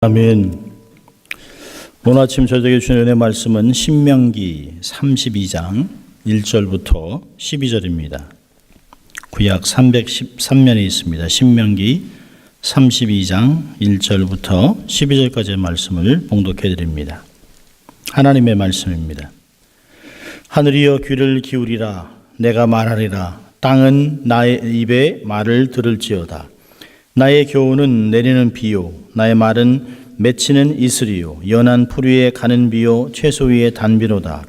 아멘. 오늘 아침 저녁에 주신 은혜 말씀은 신명기 32장 1절부터 12절입니다. 구약 313면에 있습니다. 신명기 32장 1절부터 12절까지의 말씀을 봉독해 드립니다. 하나님의 말씀입니다. 하늘이여 귀를 기울이라. 내가 말하리라. 땅은 나의 입에 말을 들을지어다. 나의 교훈은 내리는 비요, 나의 말은 맺히는 이슬이요, 연한 풀 위에 가는 비요, 채소 위에 단비로다.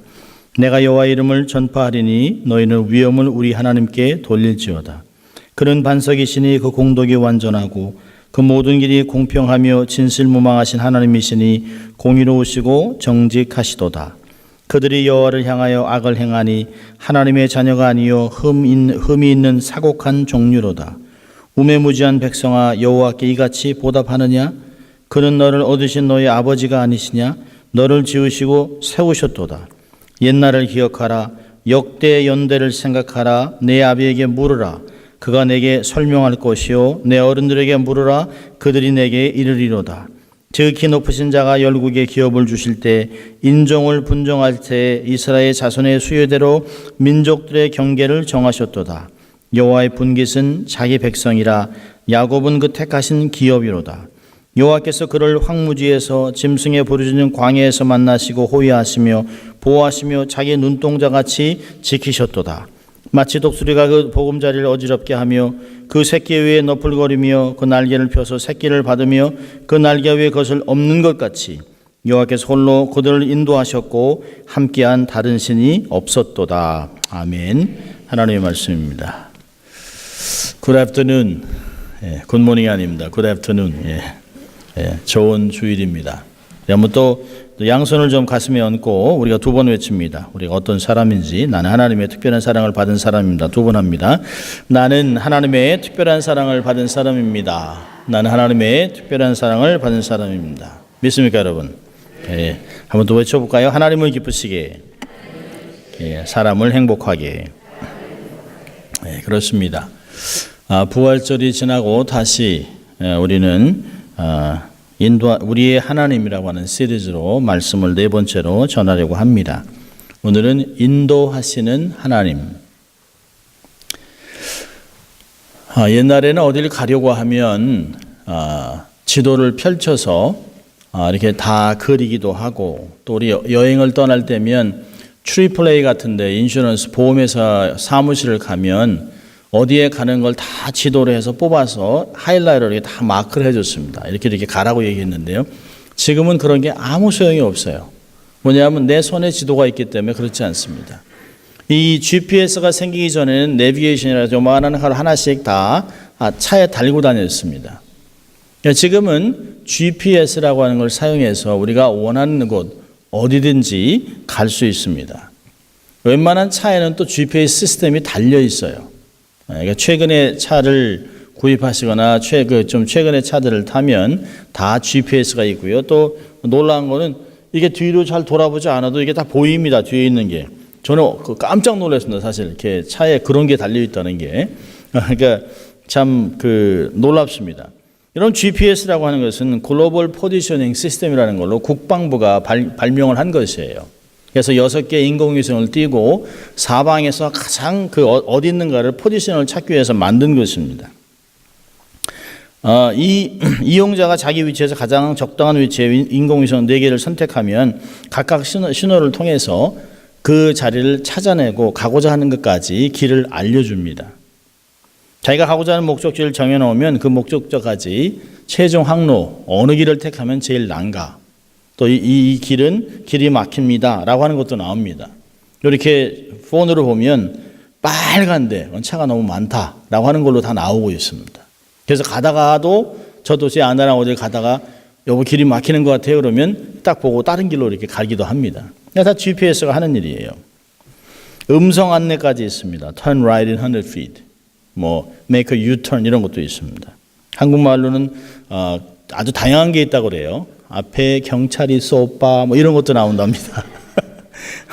내가 여호와 이름을 전파하리니 너희는 위엄을 우리 하나님께 돌릴지어다. 그는 반석이시니 그 공덕이 완전하고 그 모든 길이 공평하며 진실무망하신 하나님이시니 공의로우시고 정직하시도다. 그들이 여호와를 향하여 악을 행하니 하나님의 자녀가 아니요 흠이 있는 사곡한 종류로다. 우매무지한 백성아, 여호와께 이같이 보답하느냐? 그는 너를 얻으신 너의 아버지가 아니시냐? 너를 지으시고 세우셨도다. 옛날을 기억하라. 역대 연대를 생각하라. 내 아비에게 물으라. 그가 내게 설명할 것이요 내 어른들에게 물으라. 그들이 내게 이르리로다. 지극히 높으신 자가 열국에 기업을 주실 때, 인종을 분정할 때 이스라엘 자손의 수요대로 민족들의 경계를 정하셨도다. 여호와의 분깃은 자기 백성이라. 야곱은 그 택하신 기업이로다. 여호와께서 그를 황무지에서 짐승의 부르짖는 광야에서 만나시고 호위하시며 보호하시며 자기 눈동자같이 지키셨도다. 마치 독수리가 그 보금자리를 어지럽게 하며 그 새끼 위에 너풀거리며 그 날개를 펴서 새끼를 받으며 그 날개 위에 것을 엎는 것 같이 여호와께서 홀로 그들을 인도하셨고 함께한 다른 신이 없었도다. 아멘. 하나님의 말씀입니다. Good afternoon. Good morning 아닙니다. Good afternoon. 좋은 주일입니다. 한번 또 양손을 좀 가슴에 얹고 우리가 두 번 외칩니다. 우리가 어떤 사람인지. 나는 하나님의 특별한 사랑을 받은 사람입니다. 두 번 합니다. 나는 하나님의 특별한 사랑을 받은 사람입니다. 나는 하나님의 특별한 사랑을 받은 사람입니다. 믿습니까, 여러분? 한번 더 외쳐볼까요? 하나님을 기쁘시게, 사람을 행복하게. 그렇습니다. 부활절이 지나고 다시 우리는 우리의 하나님이라고 하는 시리즈로 말씀을 네 번째로 전하려고 합니다. 오늘은 인도하시는 하나님. 옛날에는 어디를 가려고 하면 지도를 펼쳐서 이렇게 다 그리기도 하고, 또 우리 여행을 떠날 때면 트리플레이 같은데 인슈런스 보험회사 사무실을 가면 어디에 가는 걸 다 지도로 해서 뽑아서 하이라이터로 이렇게 다 마크를 해줬습니다. 이렇게 가라고 얘기했는데요. 지금은 그런 게 아무 소용이 없어요. 뭐냐면 내 손에 지도가 있기 때문에 그렇지 않습니다. 이 GPS가 생기기 전에는 내비게이션이라 조그마한 걸 하나씩 다 차에 달고 다녔습니다. 지금은 GPS라고 하는 걸 사용해서 우리가 원하는 곳 어디든지 갈 수 있습니다. 웬만한 차에는 또 GPS 시스템이 달려 있어요. 그러니까 최근에 차를 구입하시거나 좀 최근의 차들을 타면 다 GPS가 있고요. 또 놀라운 거는 이게 뒤로 잘 돌아보지 않아도 이게 다 보입니다. 뒤에 있는 게. 저는 깜짝 놀랐습니다. 사실 이렇게 차에 그런 게 달려 있다는 게. 그러니까 참 놀랍습니다. 이런 GPS라고 하는 것은 글로벌 포지셔닝 시스템이라는 걸로 국방부가 발명을 한 것이에요. 그래서 6개 인공위성을 띄고 사방에서 가장 어디 있는가를 포지션을 찾기 위해서 만든 것입니다. 이 이용자가 자기 위치에서 가장 적당한 위치에 인공위성 4개를 선택하면 각각 신호를 통해서 그 자리를 찾아내고 가고자 하는 것까지 길을 알려줍니다. 자기가 가고자 하는 목적지를 정해놓으면 그 목적지까지 최종 항로 어느 길을 택하면 제일 난가, 또 이 길은 길이 막힙니다 라고 하는 것도 나옵니다. 이렇게 폰으로 보면 빨간데 차가 너무 많다 라고 하는 걸로 다 나오고 있습니다. 그래서 가다가도 저도 제 아내랑 어디 가다가 여보 길이 막히는 것 같아요 그러면 딱 보고 다른 길로 이렇게 가기도 합니다. 다 GPS가 하는 일이에요. 음성 안내까지 있습니다. Turn right in 100 feet. make a U-turn 이런 것도 있습니다. 한국말로는 아주 다양한 게 있다고 그래요. 앞에 경찰이 있어 오빠 이런 것도 나온답니다.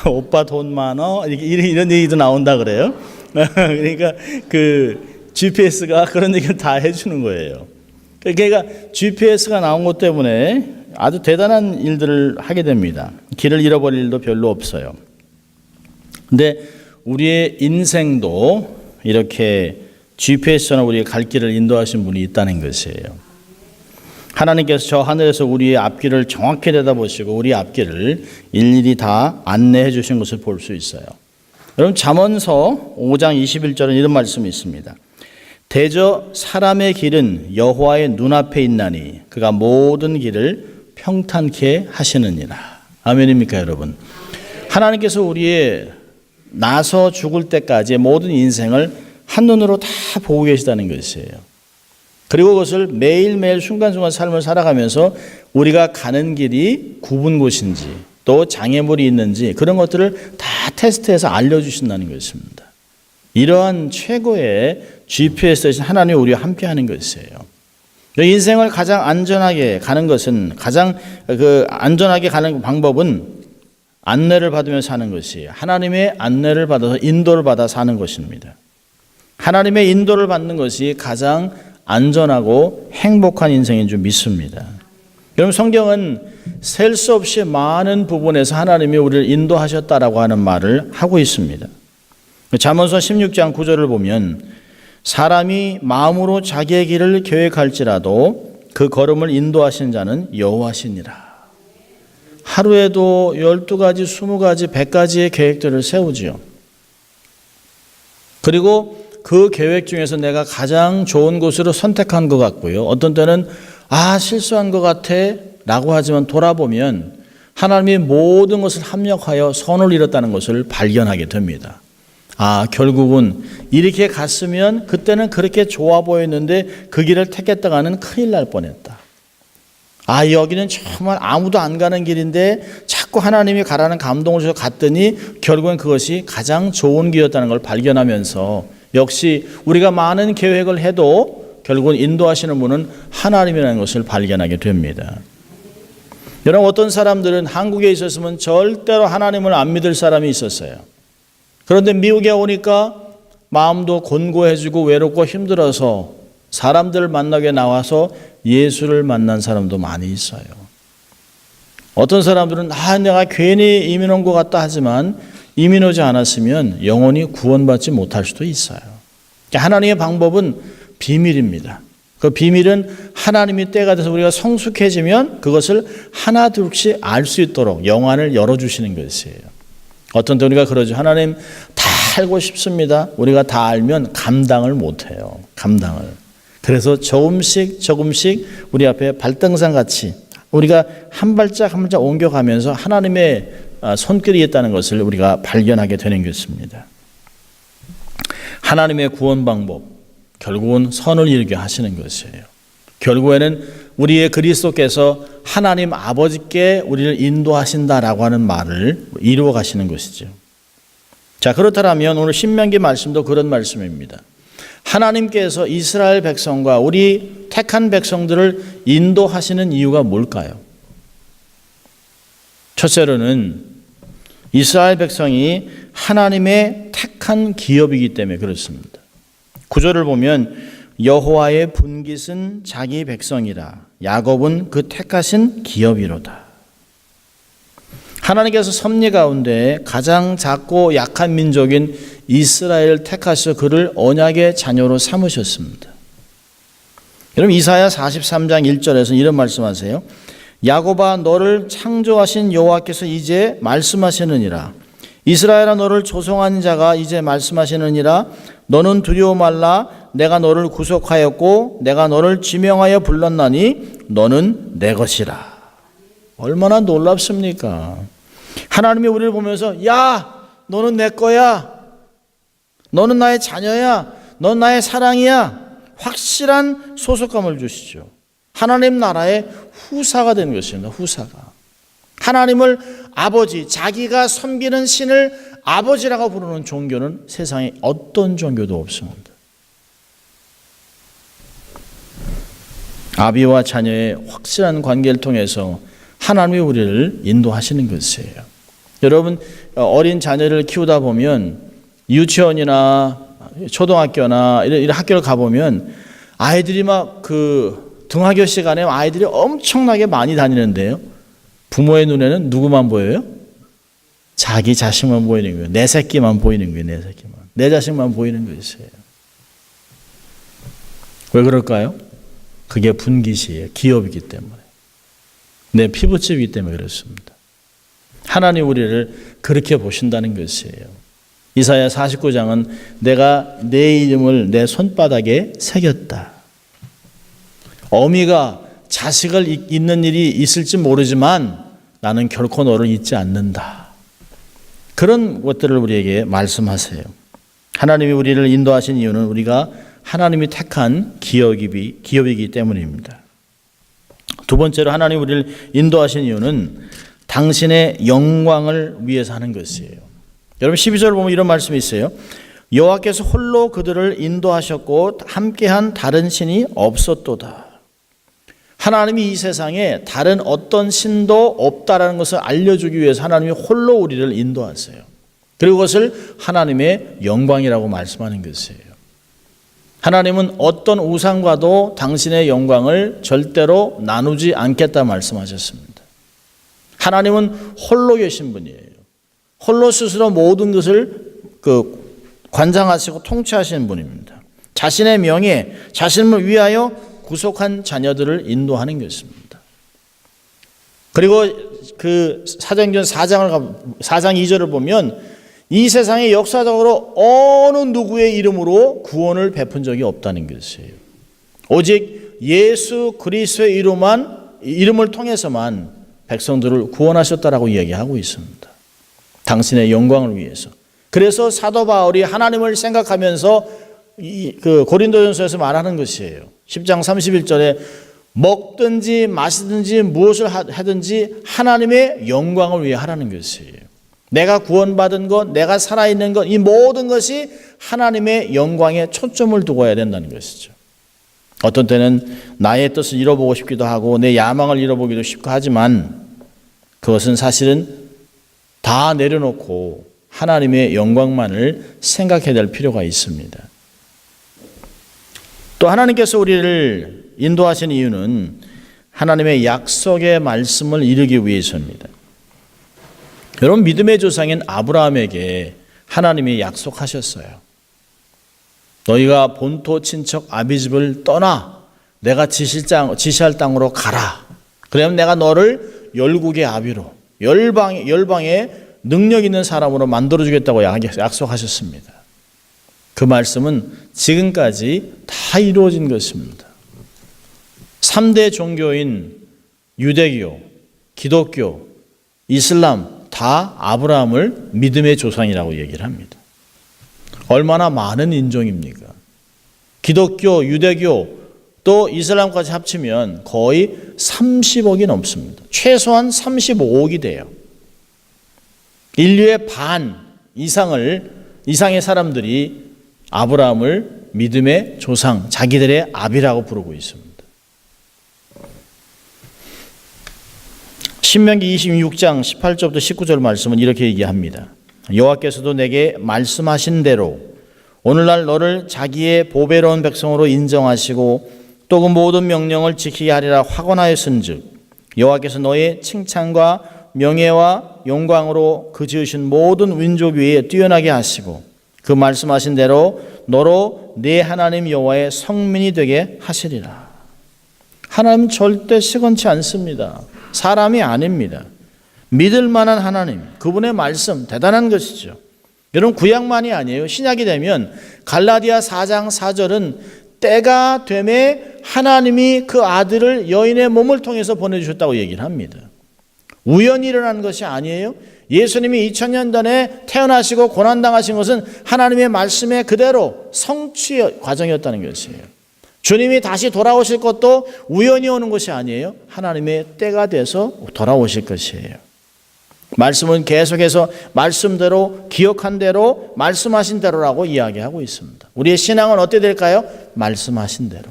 오빠 돈 많어 이런 얘기도 나온다 그래요. 그러니까 GPS가 그런 얘기를 다 해주는 거예요. 그러니까 GPS가 나온 것 때문에 아주 대단한 일들을 하게 됩니다. 길을 잃어버릴 일도 별로 없어요. 근데 우리의 인생도 이렇게 GPS처럼 우리의 갈 길을 인도하신 분이 있다는 것이에요. 하나님께서 저 하늘에서 우리의 앞길을 정확히 내다보시고 우리 앞길을 일일이 다 안내해 주신 것을 볼 수 있어요. 여러분 잠언서 5장 21절은 이런 말씀이 있습니다. 대저 사람의 길은 여호와의 눈앞에 있나니 그가 모든 길을 평탄케 하시느니라. 아멘입니까 여러분? 하나님께서 우리의 나서 죽을 때까지의 모든 인생을 한눈으로 다 보고 계시다는 것이에요. 그리고 그것을 매일매일 순간순간 삶을 살아가면서 우리가 가는 길이 굽은 곳인지 또 장애물이 있는지 그런 것들을 다 테스트해서 알려주신다는 것입니다. 이러한 최고의 GPS 대신 하나님이 우리와 함께하는 것이에요. 인생을 가장 안전하게 가는 것은 가장 안전하게 가는 방법은 안내를 받으며 사는 것이에요. 하나님의 안내를 받아서 인도를 받아 사는 것입니다. 하나님의 인도를 받는 것이 가장 안전하고 행복한 인생인 줄 믿습니다. 여러분 성경은 셀 수 없이 많은 부분에서 하나님이 우리를 인도하셨다라고 하는 말을 하고 있습니다. 잠언서 16장 9절을 보면 사람이 마음으로 자기의 길을 계획할지라도 그 걸음을 인도하신 자는 여호와시니라. 하루에도 12가지, 20가지, 100가지의 계획들을 세우지요. 그리고 그 계획 중에서 내가 가장 좋은 곳으로 선택한 것 같고요. 어떤 때는 실수한 것 같아 라고 하지만 돌아보면 하나님이 모든 것을 합력하여 선을 이뤘다는 것을 발견하게 됩니다. 결국은 이렇게 갔으면 그때는 그렇게 좋아 보였는데 그 길을 택했다가는 큰일 날 뻔했다. 여기는 정말 아무도 안 가는 길인데 자꾸 하나님이 가라는 감동을 주셔서 갔더니 결국엔 그것이 가장 좋은 길이었다는 걸 발견하면서 역시 우리가 많은 계획을 해도 결국은 인도하시는 분은 하나님이라는 것을 발견하게 됩니다. 여러분 어떤 사람들은 한국에 있었으면 절대로 하나님을 안 믿을 사람이 있었어요. 그런데 미국에 오니까 마음도 곤고해지고 외롭고 힘들어서 사람들을 만나게 나와서 예수를 만난 사람도 많이 있어요. 어떤 사람들은 내가 괜히 이민 온 것 같다 하지만 이민 오지 않았으면 영원히 구원받지 못할 수도 있어요. 하나님의 방법은 비밀입니다. 그 비밀은 하나님이 때가 돼서 우리가 성숙해지면 그것을 하나둘씩 알 수 있도록 영안을 열어주시는 것이에요. 어떤 때 우리가 그러죠. 하나님 다 알고 싶습니다. 우리가 다 알면 감당을 못해요. 감당을. 그래서 조금씩 우리 앞에 발등상 같이 우리가 한 발짝 한 발짝 옮겨가면서 하나님의 손길이 있다는 것을 우리가 발견하게 되는 것입니다. 하나님의 구원 방법, 결국은 선을 이루게 하시는 것이에요. 결국에는 우리의 그리스도께서 하나님 아버지께 우리를 인도하신다라고 하는 말을 이루어 가시는 것이죠. 자, 그렇다면 오늘 신명기 말씀도 그런 말씀입니다. 하나님께서 이스라엘 백성과 우리 택한 백성들을 인도하시는 이유가 뭘까요? 첫째로는 이스라엘 백성이 하나님의 택한 기업이기 때문에 그렇습니다. 9절을 보면 여호와의 분깃은 자기 백성이라 야곱은 그 택하신 기업이로다. 하나님께서 섭리 가운데 가장 작고 약한 민족인 이스라엘을 택하셔 그를 언약의 자녀로 삼으셨습니다. 여러분 이사야 43장 1절에서 이런 말씀하세요. 야곱아 너를 창조하신 여호와께서 이제 말씀하시느니라. 이스라엘아 너를 조성한 자가 이제 말씀하시느니라. 너는 두려워 말라. 내가 너를 구속하였고 내가 너를 지명하여 불렀나니 너는 내 것이라. 얼마나 놀랍습니까? 하나님이 우리를 보면서 야 너는 내 거야. 너는 나의 자녀야. 넌 나의 사랑이야. 확실한 소속감을 주시죠. 하나님 나라의 후사가 되는 것입니다. 후사가. 하나님을 아버지, 자기가 섬기는 신을 아버지라고 부르는 종교는 세상에 어떤 종교도 없습니다. 아비와 자녀의 확실한 관계를 통해서 하나님이 우리를 인도하시는 것이에요. 여러분 어린 자녀를 키우다 보면 유치원이나 초등학교나 이런 학교를 가보면 아이들이 막 등하교 시간에 아이들이 엄청나게 많이 다니는데요. 부모의 눈에는 누구만 보여요? 자기 자식만 보이는 거예요. 내 새끼만 보이는 거예요. 내 새끼만. 내 자식만 보이는 것이에요. 왜 그럴까요? 그게 분깃이에요. 기업이기 때문에. 내 피부집이기 때문에 그렇습니다. 하나님 우리를 그렇게 보신다는 것이에요. 이사야 49장은 내가 내 이름을 내 손바닥에 새겼다. 어미가 자식을 잊는 일이 있을지 모르지만 나는 결코 너를 잊지 않는다. 그런 것들을 우리에게 말씀하세요. 하나님이 우리를 인도하신 이유는 우리가 하나님이 택한 기업이기 때문입니다. 두 번째로 하나님 우리를 인도하신 이유는 당신의 영광을 위해서 하는 것이에요. 여러분 12절 보면 이런 말씀이 있어요. 여호와께서 홀로 그들을 인도하셨고 함께한 다른 신이 없었도다. 하나님이 이 세상에 다른 어떤 신도 없다라는 것을 알려주기 위해서 하나님이 홀로 우리를 인도하세요. 그리고 그것을 하나님의 영광이라고 말씀하는 것이에요. 하나님은 어떤 우상과도 당신의 영광을 절대로 나누지 않겠다 말씀하셨습니다. 하나님은 홀로 계신 분이에요. 홀로 스스로 모든 것을 관장하시고 통치하시는 분입니다. 자신의 명예, 자신을 위하여 구속한 자녀들을 인도하는 것입니다. 그리고 그 사도행전 4장 2절을 보면 이 세상에 역사적으로 어느 누구의 이름으로 구원을 베푼 적이 없다는 것이에요. 오직 예수 그리스도의 이름을 통해서만 백성들을 구원하셨다라고 이야기하고 있습니다. 당신의 영광을 위해서. 그래서 사도 바울이 하나님을 생각하면서 그 고린도전서에서 말하는 것이에요. 10장 31절에 먹든지 마시든지 무엇을 하든지 하나님의 영광을 위해 하라는 것이에요. 내가 구원받은 것, 내가 살아있는 것, 이 모든 것이 하나님의 영광에 초점을 두고 해야 된다는 것이죠. 어떤 때는 나의 뜻을 이뤄보고 싶기도 하고 내 야망을 이뤄보기도 쉽고 하지만 그것은 사실은 다 내려놓고 하나님의 영광만을 생각해야 될 필요가 있습니다. 또 하나님께서 우리를 인도하신 이유는 하나님의 약속의 말씀을 이루기 위해서입니다. 여러분 믿음의 조상인 아브라함에게 하나님이 약속하셨어요. 너희가 본토 친척 아비 집을 떠나 내가 지시할 땅으로 가라. 그러면 내가 너를 열국의 아비로 열방의 능력 있는 사람으로 만들어주겠다고 약속하셨습니다. 그 말씀은 지금까지 다 이루어진 것입니다. 3대 종교인 유대교, 기독교, 이슬람 다 아브라함을 믿음의 조상이라고 얘기를 합니다. 얼마나 많은 인종입니까? 기독교, 유대교 또 이슬람까지 합치면 거의 30억이 넘습니다. 최소한 35억이 돼요. 인류의 반 이상의 사람들이 아브라함을 믿음의 조상, 자기들의 아비라고 부르고 있습니다. 신명기 26장 18절부터 19절 말씀은 이렇게 얘기합니다. 여호와께서도 내게 말씀하신 대로 오늘날 너를 자기의 보배로운 백성으로 인정하시고 또 그 모든 명령을 지키게 하리라 확언하였은즉 여호와께서 너의 칭찬과 명예와 영광으로 그 지으신 모든 민족 위에 뛰어나게 하시고 그 말씀하신 대로 너로 네 하나님 여호와의 성민이 되게 하시리라. 하나님 절대 시건치 않습니다. 사람이 아닙니다. 믿을 만한 하나님, 그분의 말씀 대단한 것이죠. 여러분 구약만이 아니에요. 신약이 되면 갈라디아 4장 4절은 때가 되매 하나님이 그 아들을 여인의 몸을 통해서 보내주셨다고 얘기를 합니다. 우연히 일어난 것이 아니에요. 예수님이 2000년 전에 태어나시고 고난당하신 것은 하나님의 말씀에 그대로 성취 과정이었다는 것이에요. 주님이 다시 돌아오실 것도 우연히 오는 것이 아니에요. 하나님의 때가 돼서 돌아오실 것이에요. 말씀은 계속해서 말씀대로 기억한 대로 말씀하신 대로라고 이야기하고 있습니다. 우리의 신앙은 어떻게 될까요? 말씀하신 대로.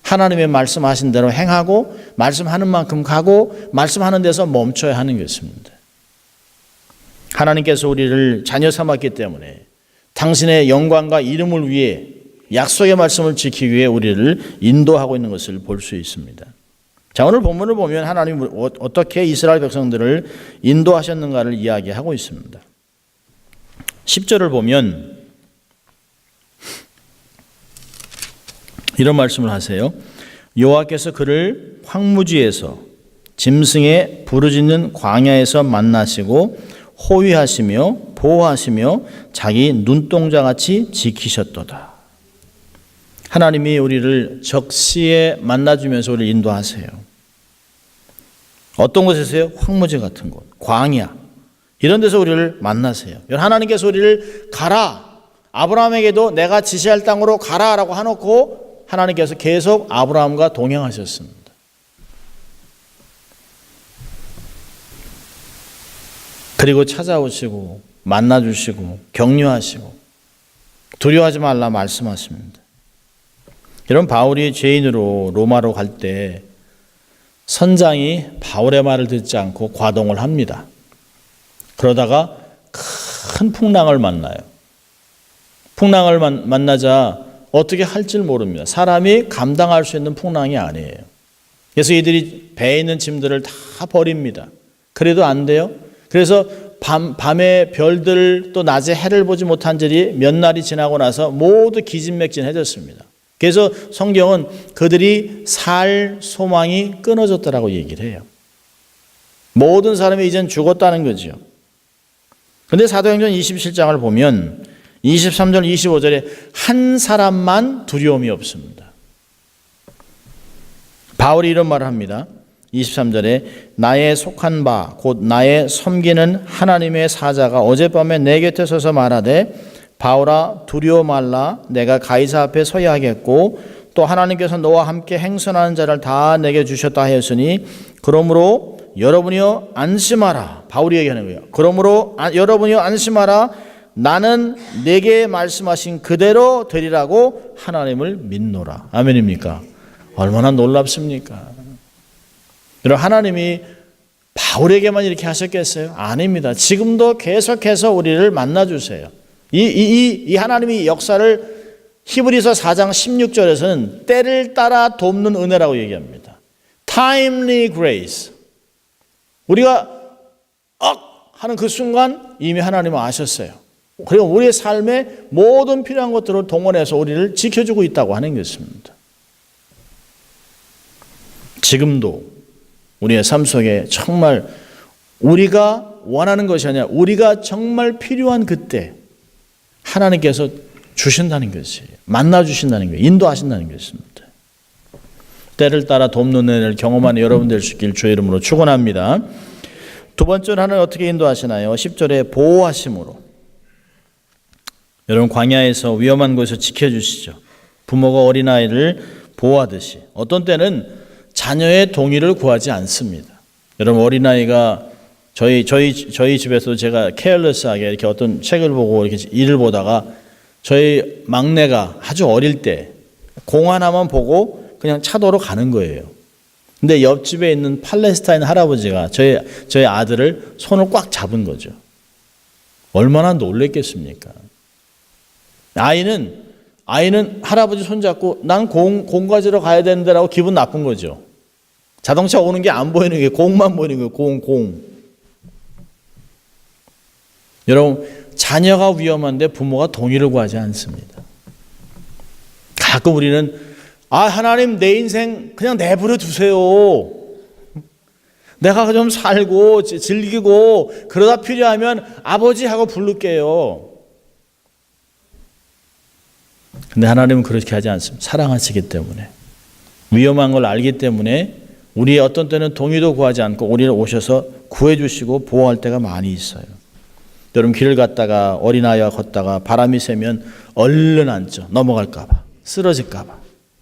하나님의 말씀하신 대로 행하고 말씀하는 만큼 가고 말씀하는 데서 멈춰야 하는 것입니다. 하나님께서 우리를 자녀 삼았기 때문에 당신의 영광과 이름을 위해 약속의 말씀을 지키기 위해 우리를 인도하고 있는 것을 볼 수 있습니다. 자, 오늘 본문을 보면 하나님이 어떻게 이스라엘 백성들을 인도하셨는가를 이야기하고 있습니다. 10절을 보면 이런 말씀을 하세요. 여호와께서 그를 황무지에서 짐승의 부르짖는 광야에서 만나시고 호위하시며 보호하시며 자기 눈동자같이 지키셨도다. 하나님이 우리를 적시에 만나주면서 우리를 인도하세요. 어떤 곳에서요? 황무지 같은 곳, 광야 이런 데서 우리를 만나세요. 하나님께서 우리를 가라, 아브라함에게도 내가 지시할 땅으로 가라라고 해놓고 하나님께서 계속 아브라함과 동행하셨습니다. 그리고 찾아오시고 만나주시고 격려하시고 두려워하지 말라 말씀하십니다. 여러분, 바울이 죄인으로 로마로 갈 때 선장이 바울의 말을 듣지 않고 과동을 합니다. 그러다가 큰 풍랑을 만나요. 풍랑을 만나자 어떻게 할 줄 모릅니다. 사람이 감당할 수 있는 풍랑이 아니에요. 그래서 이들이 배에 있는 짐들을 다 버립니다. 그래도 안 돼요. 그래서 밤에 별들 또 낮에 해를 보지 못한 들이 몇 날이 지나고 나서 모두 기진맥진해졌습니다. 그래서 성경은 그들이 살 소망이 끊어졌다라고 얘기를 해요. 모든 사람이 이젠 죽었다는 거죠. 그런데 사도행전 27장을 보면 23절 25절에 한 사람만 두려움이 없습니다. 바울이 이런 말을 합니다. 23절에 나의 속한 바 곧 나의 섬기는 하나님의 사자가 어젯밤에 내 곁에 서서 말하되 바울아 두려워 말라 내가 가이사 앞에 서야 하겠고 또 하나님께서 너와 함께 행선하는 자를 다 내게 주셨다 하였으니 그러므로 여러분이여 안심하라. 바울이 얘기하는 거예요. 그러므로 여러분이여 안심하라. 나는 내게 말씀하신 그대로 되리라고 하나님을 믿노라. 아멘입니까? 얼마나 놀랍습니까? 여러분, 하나님이 바울에게만 이렇게 하셨겠어요? 아닙니다. 지금도 계속해서 우리를 만나주세요. 이 하나님의 역사를 히브리서 4장 16절에서는 때를 따라 돕는 은혜라고 얘기합니다. Timely grace. 우리가 하는 그 순간 이미 하나님은 아셨어요. 그리고 우리의 삶에 모든 필요한 것들을 동원해서 우리를 지켜주고 있다고 하는 것입니다. 지금도 우리의 삶 속에 정말 우리가 원하는 것이 아니라 우리가 정말 필요한 그때 하나님께서 주신다는 것이에요. 만나주신다는 거예요. 인도하신다는 것입니다. 때를 따라 돕는 은혜를 경험하는 여러분 될 수 있길 주의 이름으로 축원합니다. 두 번째는 하나님 어떻게 인도하시나요? 10절에 보호하심으로. 여러분, 광야에서 위험한 곳에서 지켜주시죠. 부모가 어린아이를 보호하듯이. 어떤 때는 자녀의 동의를 구하지 않습니다. 여러분, 어린아이가 저희 집에서도 제가 케어레스하게 이렇게 어떤 책을 보고 이렇게 일을 보다가 저희 막내가 아주 어릴 때 공 하나만 보고 그냥 차도로 가는 거예요. 근데 옆집에 있는 팔레스타인 할아버지가 저희 아들을 손을 꽉 잡은 거죠. 얼마나 놀랬겠습니까? 아이는 할아버지 손잡고 난 공 가지러 가야 되는데라고 기분 나쁜 거죠. 자동차 오는 게 안 보이는 게 공만 보이는 거예요. 공. 여러분, 자녀가 위험한데 부모가 동의를 구하지 않습니다. 가끔 우리는 하나님 내 인생 그냥 내버려 두세요. 내가 좀 살고 즐기고 그러다 필요하면 아버지 하고 부를게요. 근데 하나님은 그렇게 하지 않습니다. 사랑하시기 때문에, 위험한 걸 알기 때문에 우리의 어떤 때는 동의도 구하지 않고 우리를 오셔서 구해주시고 보호할 때가 많이 있어요. 여러분, 길을 갔다가 어린아이와 걷다가 바람이 세면 얼른 앉죠. 넘어갈까 봐, 쓰러질까 봐.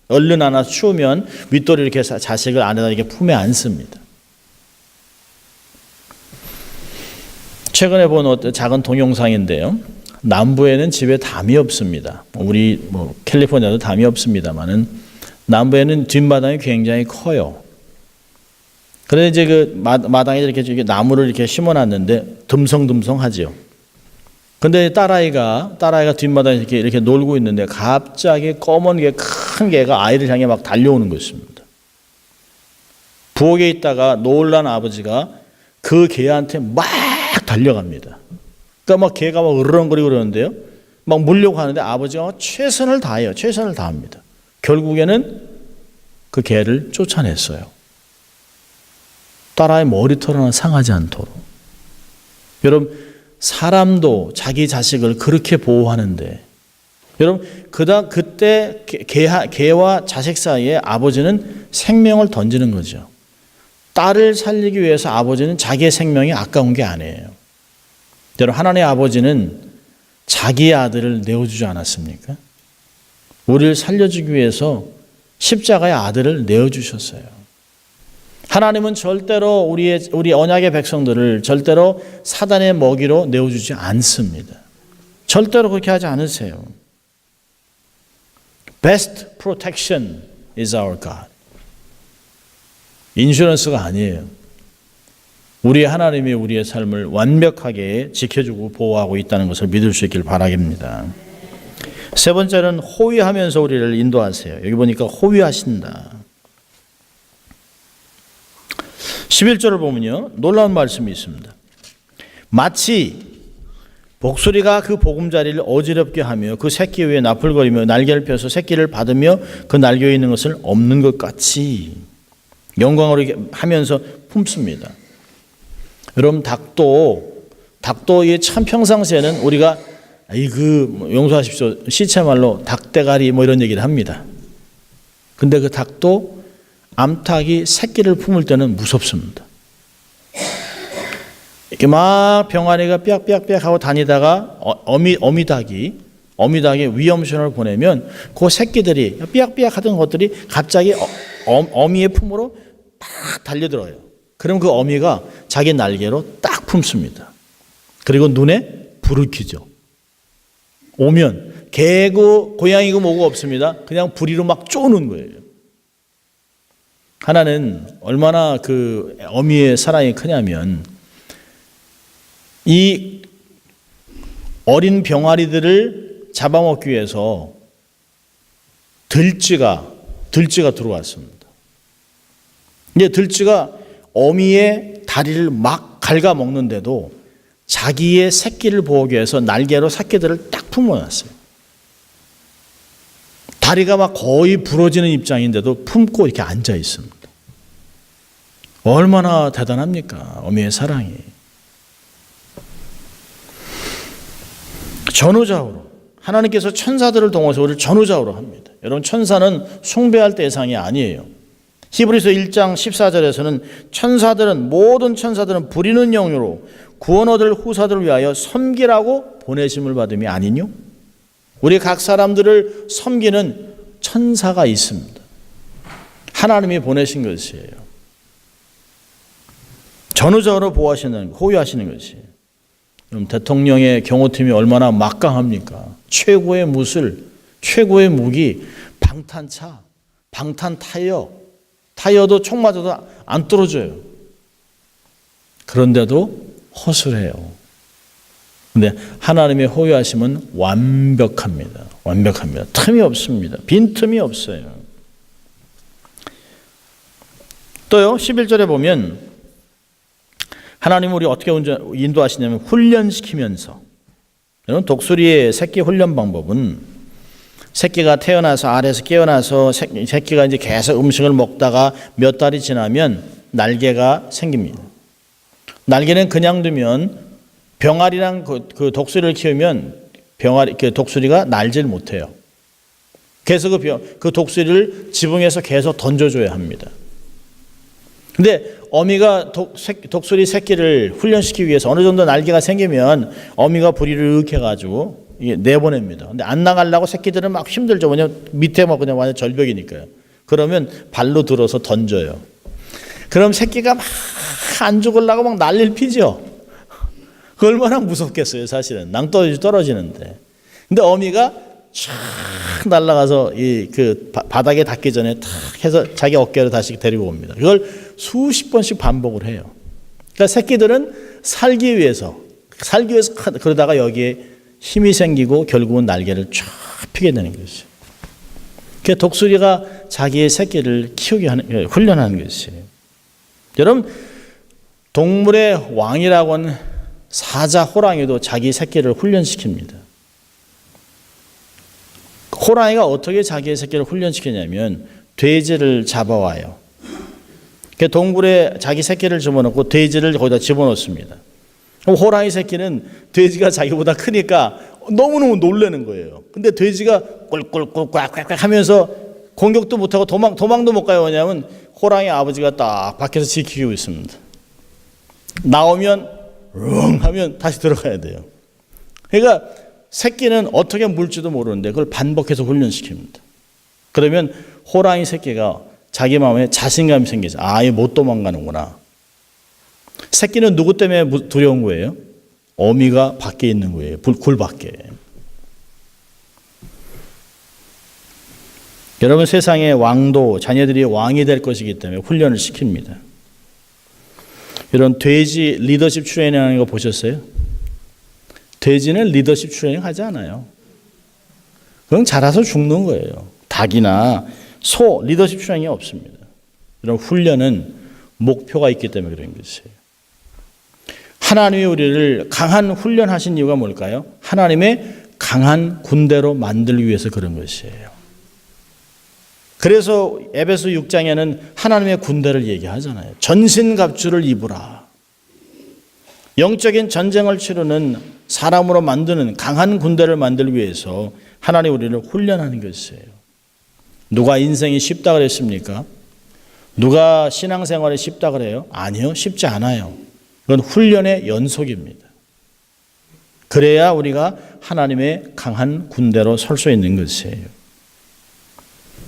얼른 안아서 추우면 윗도리 이렇게 자식을 안에다 이렇게 품에 안습니다. 최근에 본 어떤 작은 동영상인데요. 남부에는 집에 담이 없습니다. 우리 캘리포니아도 담이 없습니다만은 남부에는 뒷마당이 굉장히 커요. 그래서 이제 그 마당에 이렇게 나무를 이렇게 심어놨는데 듬성듬성하죠. 근데 딸아이가 뒷마당에 이렇게 놀고 있는데 갑자기 검은 큰 개가 아이를 향해 막 달려오는 것입니다. 부엌에 있다가 놀란 아버지가 그 개한테 막 달려갑니다. 그러니까 막 개가 막 으르렁거리고 그러는데요. 막 물려고 하는데 아버지가 최선을 다해요. 최선을 다합니다. 결국에는 그 개를 쫓아냈어요. 딸아이 머리털 하나 상하지 않도록. 여러분, 사람도 자기 자식을 그렇게 보호하는데, 여러분, 그때 개와 자식 사이에 아버지는 생명을 던지는 거죠. 딸을 살리기 위해서 아버지는 자기의 생명이 아까운 게 아니에요. 여러분, 하나님의 아버지는 자기의 아들을 내어주지 않았습니까? 우리를 살려주기 위해서 십자가의 아들을 내어주셨어요. 하나님은 절대로 우리 언약의 백성들을 절대로 사단의 먹이로 내어주지 않습니다. 절대로 그렇게 하지 않으세요. Best protection is our God. 인슈런스가 아니에요. 우리 하나님이 우리의 삶을 완벽하게 지켜주고 보호하고 있다는 것을 믿을 수 있길 바라겠습니다. 세 번째는 호위하면서 우리를 인도하세요. 여기 보니까 호위하신다. 11절을 보면요, 놀라운 말씀이 있습니다. 마치 복수리가 그 보금자리를 어지럽게 하며 그 새끼 위에 나풀거리며 날개를 펴서 새끼를 받으며 그 날개 위에 있는 것을 없는 것 같이 영광으로 하면서 품습니다. 여러분, 닭도 참 평상시에는 우리가 용서하십시오, 시체말로 닭대가리 이런 얘기를 합니다. 근데 그 닭도 암탉이 새끼를 품을 때는 무섭습니다. 이렇게 막 병아리가 삐약삐약 하고 다니다가 어미닭이 위험신호를 보내면 그 새끼들이 삐약삐약 하던 것들이 갑자기 어미의 품으로 딱 달려들어요. 그럼 그 어미가 자기 날개로 딱 품습니다. 그리고 눈에 불을 켜죠. 오면 개고 고양이고 뭐고 없습니다. 그냥 부리로 막 쪼는 거예요. 하나는 얼마나 그 어미의 사랑이 크냐면 이 어린 병아리들을 잡아먹기 위해서 들쥐가 들어왔습니다. 이제 들쥐가 어미의 다리를 막 갉아먹는데도 자기의 새끼를 보호하기 위해서 날개로 새끼들을 딱 품어놨어요. 다리가 막 거의 부러지는 입장인데도 품고 이렇게 앉아 있습니다. 얼마나 대단합니까? 어미의 사랑이. 전우좌우로 하나님께서 천사들을 동원해서 우리를 전우좌우로 합니다. 여러분, 천사는 숭배할 대상이 아니에요. 히브리서 1장 14절에서는 모든 천사들은 부리는 영으로 구원 얻을 후사들을 위하여 섬기라고 보내심을 받음이 아니뇨? 우리 각 사람들을 섬기는 천사가 있습니다. 하나님이 보내신 것이에요. 전우자로 보호하시는, 호위하시는 것이에요. 그럼 대통령의 경호팀이 얼마나 막강합니까? 최고의 무술, 최고의 무기, 방탄차, 방탄 타이어도 총 맞아도 안 떨어져요. 그런데도 허술해요. 근데 하나님의 호위하심은 완벽합니다. 완벽합니다. 틈이 없습니다. 빈틈이 없어요. 또요, 11절에 보면 하나님은 우리 어떻게 인도하시냐면 훈련시키면서, 여러분, 독수리의 새끼 훈련 방법은 새끼가 태어나서 알에서 깨어나서 새끼가 이제 계속 음식을 먹다가 몇 달이 지나면 날개가 생깁니다. 날개는 그냥 두면 병아리랑 그 독수리를 키우면 그 독수리가 날질 못해요. 그래서 그 독수리를 지붕에서 계속 던져줘야 합니다. 근데 어미가 독수리 새끼를 훈련시키기 위해서 어느 정도 날개가 생기면 어미가 부리를 으켜가지고 내보냅니다. 근데 안 나가려고 새끼들은 막 힘들죠. 왜냐면 밑에 막 그냥 완전 절벽이니까요. 그러면 발로 들어서 던져요. 그럼 새끼가 막 안 죽으려고 막 난리를 피죠. 그 얼마나 무섭겠어요, 사실은. 낭떠러지 떨어지는데. 근데 어미가 촥 날아가서 그 바닥에 닿기 전에 탁 해서 자기 어깨로 다시 데리고 옵니다. 그걸 수십 번씩 반복을 해요. 그러니까 새끼들은 살기 위해서 그러다가 여기에 힘이 생기고 결국은 날개를 쫙 펴게 되는 것이에요. 그 독수리가 자기의 새끼를 키우게 하는, 훈련하는 것이에요. 여러분, 동물의 왕이라고 하는 사자 호랑이도 자기 새끼를 훈련시킵니다. 호랑이가 어떻게 자기의 새끼를 훈련시키냐면 돼지를 잡아와요. 그 동굴에 자기 새끼를 집어넣고 돼지를 거기다 집어넣습니다. 그럼 호랑이 새끼는 돼지가 자기보다 크니까 너무너무 놀라는 거예요. 근데 돼지가 꿀꿀꿀 꽉꽉꽉 하면서 공격도 못하고 도망도 못 가요. 왜냐하면 호랑이 아버지가 딱 밖에서 지키고 있습니다. 나오면 웅 하면 다시 들어가야 돼요. 그러니까 새끼는 어떻게 물지도 모르는데 그걸 반복해서 훈련시킵니다. 그러면 호랑이 새끼가 자기 마음에 자신감이 생기죠. 아, 얘 못 도망가는구나. 새끼는 누구 때문에 두려운 거예요? 어미가 밖에 있는 거예요. 굴 밖에. 여러분, 세상의 왕도 자녀들이 왕이 될 것이기 때문에 훈련을 시킵니다. 이런 돼지 리더십 트레이닝하는 거 보셨어요? 돼지는 리더십 트레이닝 하지 않아요. 그건 자라서 죽는 거예요. 닭이나 소 리더십 트레이닝이 없습니다. 이런 훈련은 목표가 있기 때문에 그런 것이에요. 하나님이 우리를 강한 훈련하신 이유가 뭘까요? 하나님의 강한 군대로 만들기 위해서 그런 것이에요. 그래서 에베소 6장에는 하나님의 군대를 얘기하잖아요. 전신갑주를 입으라. 영적인 전쟁을 치르는 사람으로 만드는 강한 군대를 만들기 위해서 하나님 우리를 훈련하는 것이에요. 누가 인생이 쉽다 그랬습니까? 누가 신앙생활이 쉽다 그래요? 아니요, 쉽지 않아요. 그건 훈련의 연속입니다. 그래야 우리가 하나님의 강한 군대로 설 수 있는 것이에요.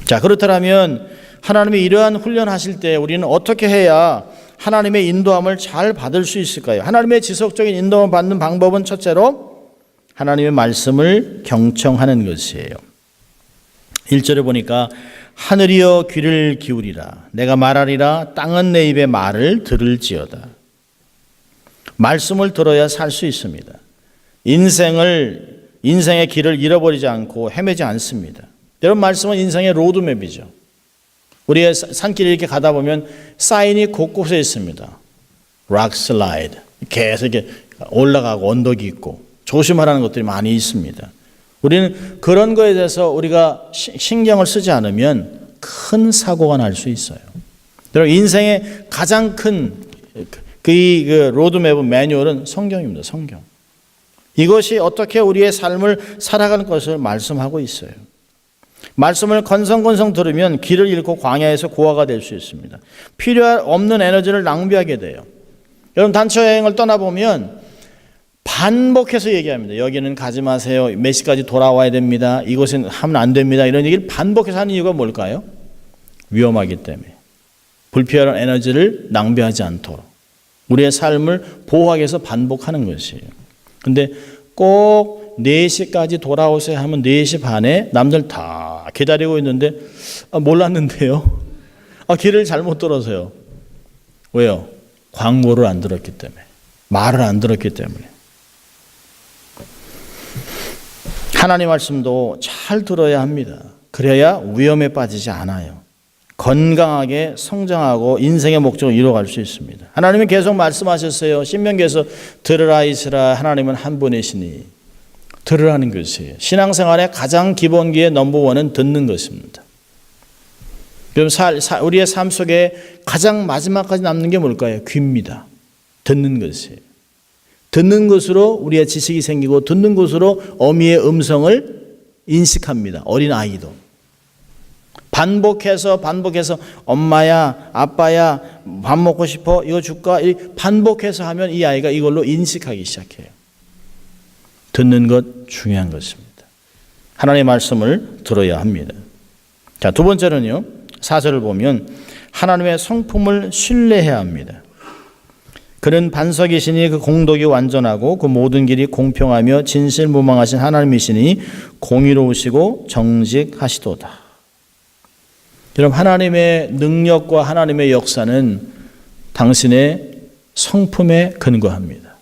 자, 그렇다면 하나님이 이러한 훈련하실 때 우리는 어떻게 해야 하나님의 인도함을 잘 받을 수 있을까요? 하나님의 지속적인 인도함을 받는 방법은 첫째로 하나님의 말씀을 경청하는 것이에요. 1절에 보니까 하늘이여 귀를 기울이라 내가 말하리라 땅은 내 입의 말을 들을지어다. 말씀을 들어야 살 수 있습니다. 인생의 길을 잃어버리지 않고 헤매지 않습니다. 여러분, 말씀은 인생의 로드맵이죠. 우리의 산길을 이렇게 가다 보면 사인이 곳곳에 있습니다. 락 슬라이드, 계속 이렇게 올라가고 언덕이 있고 조심하라는 것들이 많이 있습니다. 우리는 그런 거에 대해서 우리가 신경을 쓰지 않으면 큰 사고가 날 수 있어요. 여러분, 인생의 가장 큰 그 로드맵 매뉴얼은 성경입니다. 성경. 이것이 어떻게 우리의 삶을 살아가는 것을 말씀하고 있어요. 말씀을 건성건성 들으면 길을 잃고 광야에서 고아가 될 수 있습니다. 필요 없는 에너지를 낭비하게 돼요. 여러분, 단체 여행을 떠나보면 반복해서 얘기합니다. 여기는 가지 마세요. 몇 시까지 돌아와야 됩니다. 이곳은 하면 안 됩니다. 이런 얘기를 반복해서 하는 이유가 뭘까요? 위험하기 때문에. 불필요한 에너지를 낭비하지 않도록 우리의 삶을 보호하기 위해서 반복하는 것이에요. 근데 꼭 4시까지 돌아오세요 하면 4시 반에 남들 다 기다리고 있는데 몰랐는데요. 길을 잘못 들어서요. 왜요? 광고를 안 들었기 때문에. 말을 안 들었기 때문에. 하나님 말씀도 잘 들어야 합니다. 그래야 위험에 빠지지 않아요. 건강하게 성장하고 인생의 목적을 이루어갈 수 있습니다. 하나님은 계속 말씀하셨어요. 신명기에서 들으라 이스라엘 하나님은 한 분이시니 들으라는 것이에요. 신앙생활의 가장 기본기의 넘버원은 듣는 것입니다. 우리의 삶 속에 가장 마지막까지 남는 게 뭘까요? 귀입니다. 듣는 것이에요. 듣는 것으로 우리의 지식이 생기고 듣는 것으로 어미의 음성을 인식합니다. 어린 아이도. 반복해서 엄마야 아빠야 밥 먹고 싶어 이거 줄까? 반복해서 하면 이 아이가 이걸로 인식하기 시작해요. 듣는 것 중요한 것입니다. 하나님의 말씀을 들어야 합니다. 자, 두 번째는요. 4절을 보면 하나님의 성품을 신뢰해야 합니다. 그는 반석이시니 그 공덕이 완전하고 그 모든 길이 공평하며 진실무망하신 하나님이시니 공의로우시고 정직하시도다. 여러분, 하나님의 능력과 하나님의 역사는 당신의 성품에 근거합니다.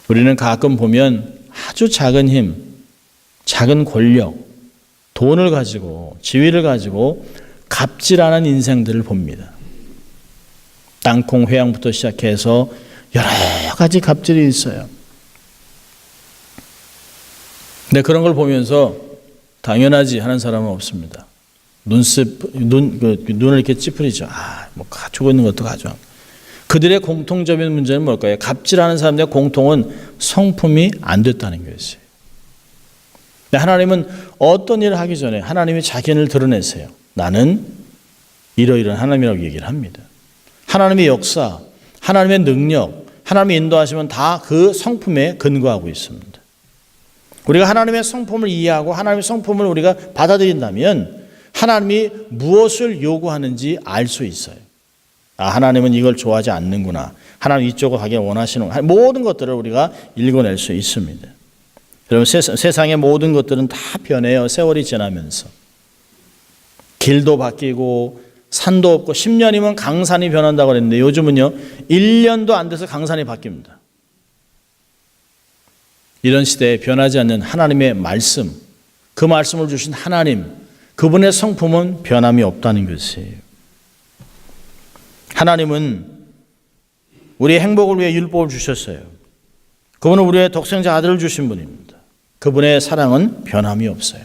우리는 가끔 보면 아주 작은 힘, 작은 권력, 돈을 가지고 지위를 가지고 갑질하는 인생들을 봅니다. 땅콩 회양부터 시작해서 여러 가지 갑질이 있어요. 근데 그런 걸 보면서 당연하지 하는 사람은 없습니다. 눈을 이렇게 찌푸리죠. 뭐 가지고 있는 것도 가져. 그들의 공통적인 문제는 뭘까요? 갑질하는 사람들의 공통은 성품이 안 됐다는 것이에요. 하나님은 어떤 일을 하기 전에 하나님이 자기를 드러내세요. 나는 이러이러한 하나님이라고 얘기를 합니다. 하나님의 역사, 하나님의 능력, 하나님의 인도하시면 다 그 성품에 근거하고 있습니다. 우리가 하나님의 성품을 이해하고 하나님의 성품을 우리가 받아들인다면 하나님이 무엇을 요구하는지 알 수 있어요. 하나님은 이걸 좋아하지 않는구나. 하나님 이쪽으로 가길 원하시는구나. 모든 것들을 우리가 읽어낼 수 있습니다. 여러분, 세상의 모든 것들은 다 변해요. 세월이 지나면서. 길도 바뀌고 산도 없고 10년이면 강산이 변한다고 그랬는데 요즘은요 1년도 안 돼서 강산이 바뀝니다. 이런 시대에 변하지 않는 하나님의 말씀, 그 말씀을 주신 하나님, 그분의 성품은 변함이 없다는 것이에요. 하나님은 우리의 행복을 위해 율법을 주셨어요. 그분은 우리의 독생자 아들을 주신 분입니다. 그분의 사랑은 변함이 없어요.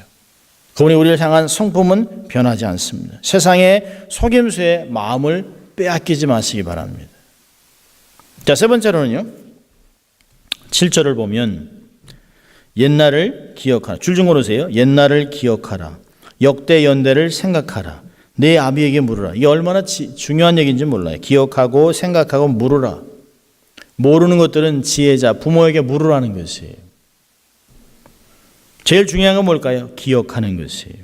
그분이 우리를 향한 성품은 변하지 않습니다. 세상의 속임수에 마음을 빼앗기지 마시기 바랍니다. 자, 세 번째로는요. 7절을 보면 옛날을 기억하라. 줄 좀 걸으세요. 옛날을 기억하라. 역대 연대를 생각하라. 내 아비에게 물으라. 이게 얼마나 중요한 얘기인지 몰라요. 기억하고 생각하고 물으라. 모르는 것들은 지혜자, 부모에게 물으라는 것이에요. 제일 중요한 건 뭘까요? 기억하는 것이에요.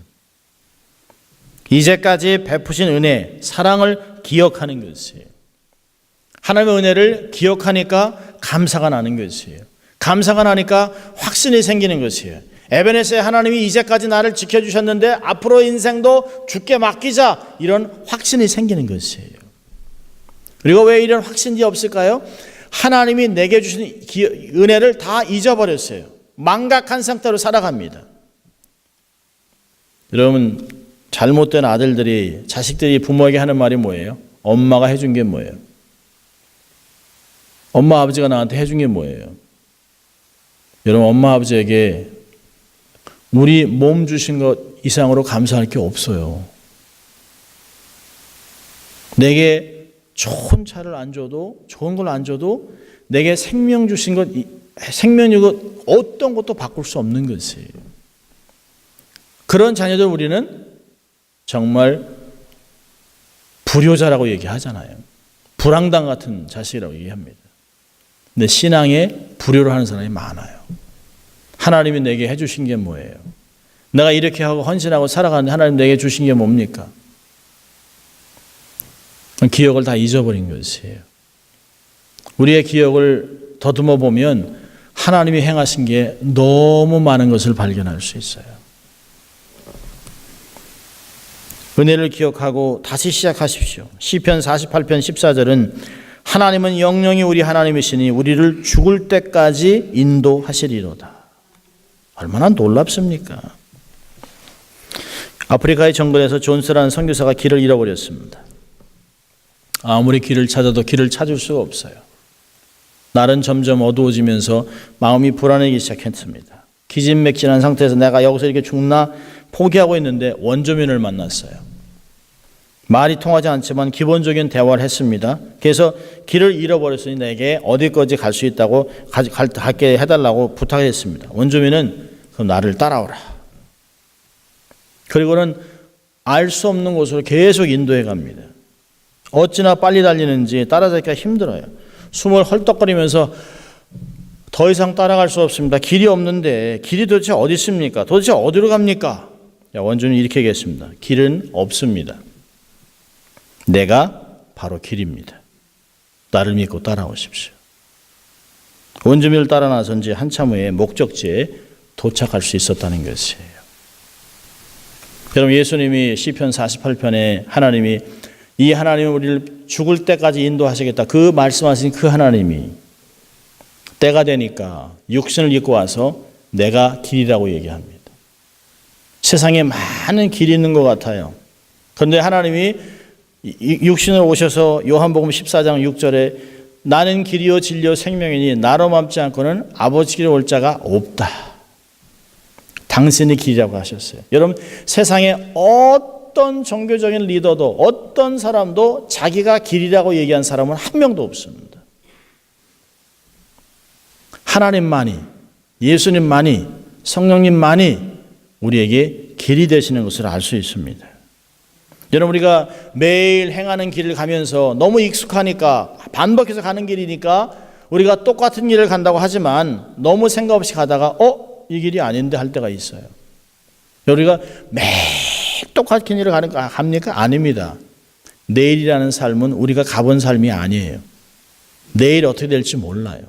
이제까지 베푸신 은혜, 사랑을 기억하는 것이에요. 하나님의 은혜를 기억하니까 감사가 나는 것이에요. 감사가 나니까 확신이 생기는 것이에요. 에베네스의 하나님이 이제까지 나를 지켜주셨는데 앞으로 인생도 주께 맡기자, 이런 확신이 생기는 것이에요. 그리고 왜 이런 확신이 없을까요? 하나님이 내게 주신 은혜를 다 잊어버렸어요. 망각한 상태로 살아갑니다. 여러분, 잘못된 아들들이, 자식들이 부모에게 하는 말이 뭐예요? 엄마가 해준 게 뭐예요? 엄마 아버지가 나한테 해준 게 뭐예요? 여러분, 엄마 아버지에게 우리 몸 주신 것 이상으로 감사할 게 없어요. 내게 좋은 차를 안 줘도, 좋은 걸 안 줘도 내게 생명 주신 것, 생명이고 어떤 것도 바꿀 수 없는 것이에요. 그런 자녀들 우리는 정말 불효자라고 얘기하잖아요. 불황당 같은 자식이라고 얘기합니다. 근데 신앙에 불효를 하는 사람이 많아요. 하나님이 내게 해주신 게 뭐예요? 내가 이렇게 하고 헌신하고 살아가는데 하나님 내게 주신 게 뭡니까? 기억을 다 잊어버린 것이에요. 우리의 기억을 더듬어 보면 하나님이 행하신 게 너무 많은 것을 발견할 수 있어요. 은혜를 기억하고 다시 시작하십시오. 시편 48편 14절은 하나님은 영영이 우리 하나님이시니 우리를 죽을 때까지 인도하시리로다. 얼마나 놀랍습니까? 아프리카의 정글에서 존스라는 선교사가 길을 잃어버렸습니다. 아무리 길을 찾아도 길을 찾을 수가 없어요. 날은 점점 어두워지면서 마음이 불안해지기 시작했습니다. 기진맥진한 상태에서 내가 여기서 이렇게 죽나 포기하고 있는데 원주민을 만났어요. 말이 통하지 않지만 기본적인 대화를 했습니다. 그래서 길을 잃어버렸으니 내게 어디까지 갈 수 있다고 갈게 해달라고 부탁했습니다. 원주민은 그럼 나를 따라오라. 그리고는 알 수 없는 곳으로 계속 인도해 갑니다. 어찌나 빨리 달리는지 따라잡기가 힘들어요. 숨을 헐떡거리면서 더 이상 따라갈 수 없습니다. 길이 없는데 길이 도대체 어디 있습니까? 도대체 어디로 갑니까? 원주민이 이렇게 얘기했습니다. 길은 없습니다. 내가 바로 길입니다. 나를 믿고 따라오십시오. 원주민을 따라 나선 지 한참 후에 목적지에 도착할 수 있었다는 것이에요. 여러분, 예수님이 시편 48편에 하나님이 이 하나님은 우리를 죽을 때까지 인도하시겠다, 그 말씀하신 그 하나님이 때가 되니까 육신을 입고 와서 내가 길이라고 얘기합니다. 세상에 많은 길이 있는 것 같아요. 그런데 하나님이 육신으로 오셔서 요한복음 14장 6절에 나는 길이요 진리요 생명이니 나로 맘지 않고는 아버지께로 올 자가 없다. 당신이 길이라고 하셨어요. 여러분, 세상에 어떤 종교적인 리더도 어떤 사람도 자기가 길이라고 얘기한 사람은 한 명도 없습니다. 하나님만이, 예수님만이, 성령님만이 우리에게 길이 되시는 것을 알 수 있습니다. 여러분, 우리가 매일 행하는 길을 가면서 너무 익숙하니까 반복해서 가는 길이니까 우리가 똑같은 길을 간다고 하지만 너무 생각 없이 가다가 이 길이 아닌데 할 때가 있어요. 우리가 매일 똑같은 길을 갑니까? 아닙니다. 내일이라는 삶은 우리가 가본 삶이 아니에요. 내일 어떻게 될지 몰라요.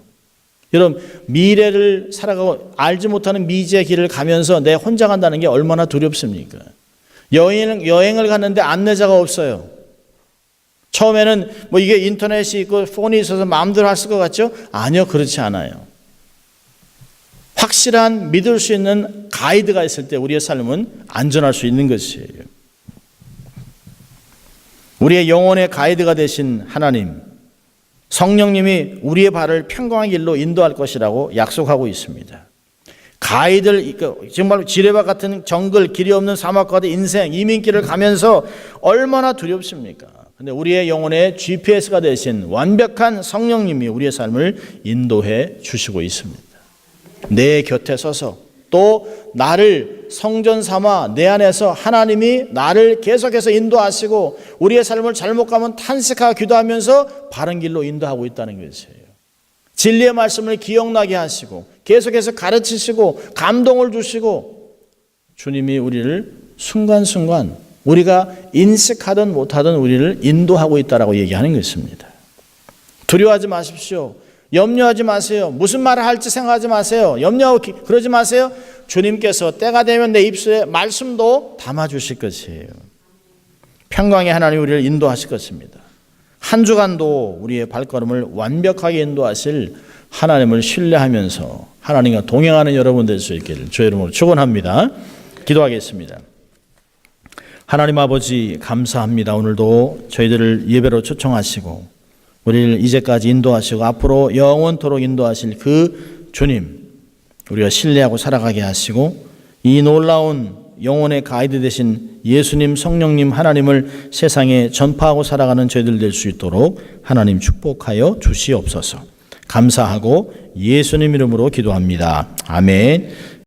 여러분, 미래를 살아가고 알지 못하는 미지의 길을 가면서 내 혼자 간다는 게 얼마나 두렵습니까? 여행을 갔는데 안내자가 없어요. 처음에는 이게 인터넷이 있고 폰이 있어서 마음대로 할 것 같죠? 아니요, 그렇지 않아요. 확실한 믿을 수 있는 가이드가 있을 때 우리의 삶은 안전할 수 있는 것이에요. 우리의 영혼의 가이드가 되신 하나님, 성령님이 우리의 발을 평강한 길로 인도할 것이라고 약속하고 있습니다. 가이드를, 정말 지뢰밭 같은 정글, 길이 없는 사막과 같은 인생, 이민길을 가면서 얼마나 두렵습니까? 근데 우리의 영혼의 GPS가 되신 완벽한 성령님이 우리의 삶을 인도해 주시고 있습니다. 내 곁에 서서 또 나를 성전 삼아 내 안에서 하나님이 나를 계속해서 인도하시고 우리의 삶을 잘못 가면 탄식하고 기도하면서 바른 길로 인도하고 있다는 것이에요. 진리의 말씀을 기억나게 하시고 계속해서 가르치시고 감동을 주시고 주님이 우리를 순간순간 우리가 인식하든 못하든 우리를 인도하고 있다라고 얘기하는 것입니다. 두려워하지 마십시오. 염려하지 마세요. 무슨 말을 할지 생각하지 마세요. 염려하고 그러지 마세요. 주님께서 때가 되면 내 입술에 말씀도 담아주실 것이에요. 평강의 하나님 우리를 인도하실 것입니다. 한 주간도 우리의 발걸음을 완벽하게 인도하실 하나님을 신뢰하면서 하나님과 동행하는 여러분 될 수 있기를 주의 이름으로 축원합니다. 기도하겠습니다. 하나님 아버지 감사합니다. 오늘도 저희들을 예배로 초청하시고 우리를 이제까지 인도하시고 앞으로 영원토록 인도하실 그 주님 우리가 신뢰하고 살아가게 하시고 이 놀라운 영혼의 가이드 되신 예수님, 성령님, 하나님을 세상에 전파하고 살아가는 저희들 될 수 있도록 하나님 축복하여 주시옵소서. 감사하고 예수님 이름으로 기도합니다. 아멘.